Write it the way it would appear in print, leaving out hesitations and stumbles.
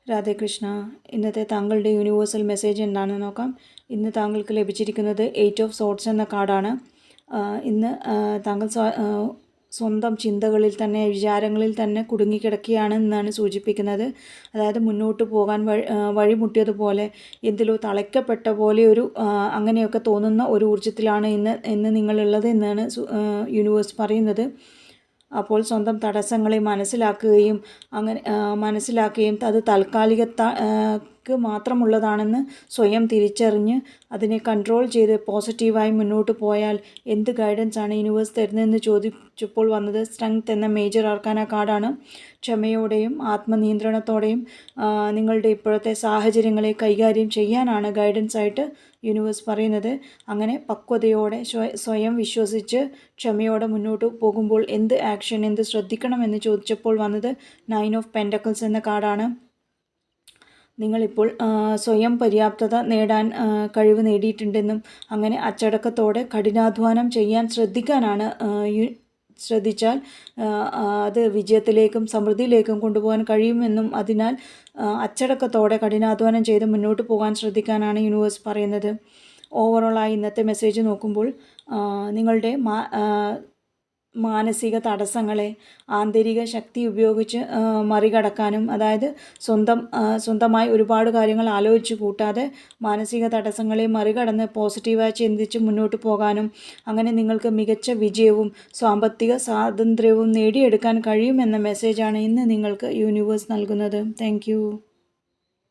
രാധേകൃഷ്ണ. ഇന്നത്തെ താങ്കളുടെ universal message എന്താണെന്ന് നോക്കാം. ഇന്ന് താങ്കൾക്ക് ലഭിച്ചിരിക്കുന്നത് 8 ഓഫ് സോർട്സ് എന്ന കാർഡാണ്. ഇന്ന് താങ്കൾ സ്വന്തം ചിന്തകളിൽ തന്നെ, വിചാരങ്ങളിൽ തന്നെ കുടുങ്ങിക്കിടക്കുകയാണ് എന്നാണ് സൂചിപ്പിക്കുന്നത്. അതായത് മുന്നോട്ട് പോകാൻ വഴിമുട്ടിയതുപോലെ, എന്തിലോ തളയ്ക്കപ്പെട്ട പോലെ അങ്ങനെയൊക്കെ തോന്നുന്ന ഒരു ഊർജ്ജത്തിലാണ് ഇന്ന് നിങ്ങളുള്ളത് എന്നാണ് യൂണിവേഴ്സ് പറയുന്നത്. അപ്പോൾ സ്വന്തം തടസ്സങ്ങളെ മനസ്സിലാക്കുകയും അത് താൽക്കാലികക്ക് മാത്രമുള്ളതാണെന്ന് സ്വയം തിരിച്ചറിഞ്ഞ് അതിനെ കൺട്രോൾ ചെയ്ത് പോസിറ്റീവായി മുന്നോട്ട് പോയാൽ എന്ത് ഗൈഡൻസാണ് യൂണിവേഴ്സ് തരുന്നതെന്ന് ചോദിച്ചപ്പോൾ വന്നത് സ്ട്രെങ്ത് എന്ന മേജർ ആർക്കാന കാർഡാണ്. ക്ഷമയോടെയും ആത്മനിയന്ത്രണത്തോടെയും നിങ്ങളുടെ ഇപ്പോഴത്തെ സാഹചര്യങ്ങളെ കൈകാര്യം ചെയ്യാനാണ് ഗൈഡൻസായിട്ട് യൂണിവേഴ്സ് പറയുന്നത്. അങ്ങനെ പക്വതയോടെ സ്വയം വിശ്വസിച്ച് ക്ഷമയോടെ മുന്നോട്ട് പോകുമ്പോൾ എന്ത് ശ്രദ്ധിക്കണമെന്ന് ചോദിച്ചപ്പോൾ വന്നത് 9 ഓഫ് പെൻറ്റക്കിൾസ് എന്ന കാർഡാണ്. നിങ്ങളിപ്പോൾ സ്വയം പര്യാപ്തത നേടാൻ കഴിവ് നേടിയിട്ടുണ്ടെന്നും അങ്ങനെ അച്ചടക്കത്തോടെ കഠിനാധ്വാനം ചെയ്യാൻ ശ്രദ്ധിച്ചാൽ അത് വിജയത്തിലേക്കും സമൃദ്ധിയിലേക്കും കൊണ്ടുപോകാൻ കഴിയുമെന്നും അതിനാൽ അച്ചടക്കത്തോടെ കഠിനാധ്വാനം ചെയ്ത് മുന്നോട്ട് പോകാൻ ശ്രദ്ധിക്കാനാണ് യൂണിവേഴ്സ് പറയുന്നത്. ഓവറോളായി ഇന്നത്തെ മെസ്സേജ് നോക്കുമ്പോൾ നിങ്ങളുടെ മാനസിക തടസ്സങ്ങളെ ആന്തരിക ശക്തി ഉപയോഗിച്ച് മറികടക്കാനും, അതായത് സ്വന്തമായി ഒരുപാട് കാര്യങ്ങൾ ആലോചിച്ച് കൂട്ടാതെ മാനസിക തടസ്സങ്ങളെ മറികടന്ന് പോസിറ്റീവായി ചിന്തിച്ച് മുന്നോട്ട് പോകാനും അങ്ങനെ നിങ്ങൾക്ക് മികച്ച വിജയവും സാമ്പത്തിക സ്വാതന്ത്ര്യവും നേടിയെടുക്കാൻ കഴിയുമെന്ന മെസ്സേജാണ് ഇന്ന് നിങ്ങൾക്ക് യൂണിവേഴ്സ് നൽകുന്നത്. താങ്ക്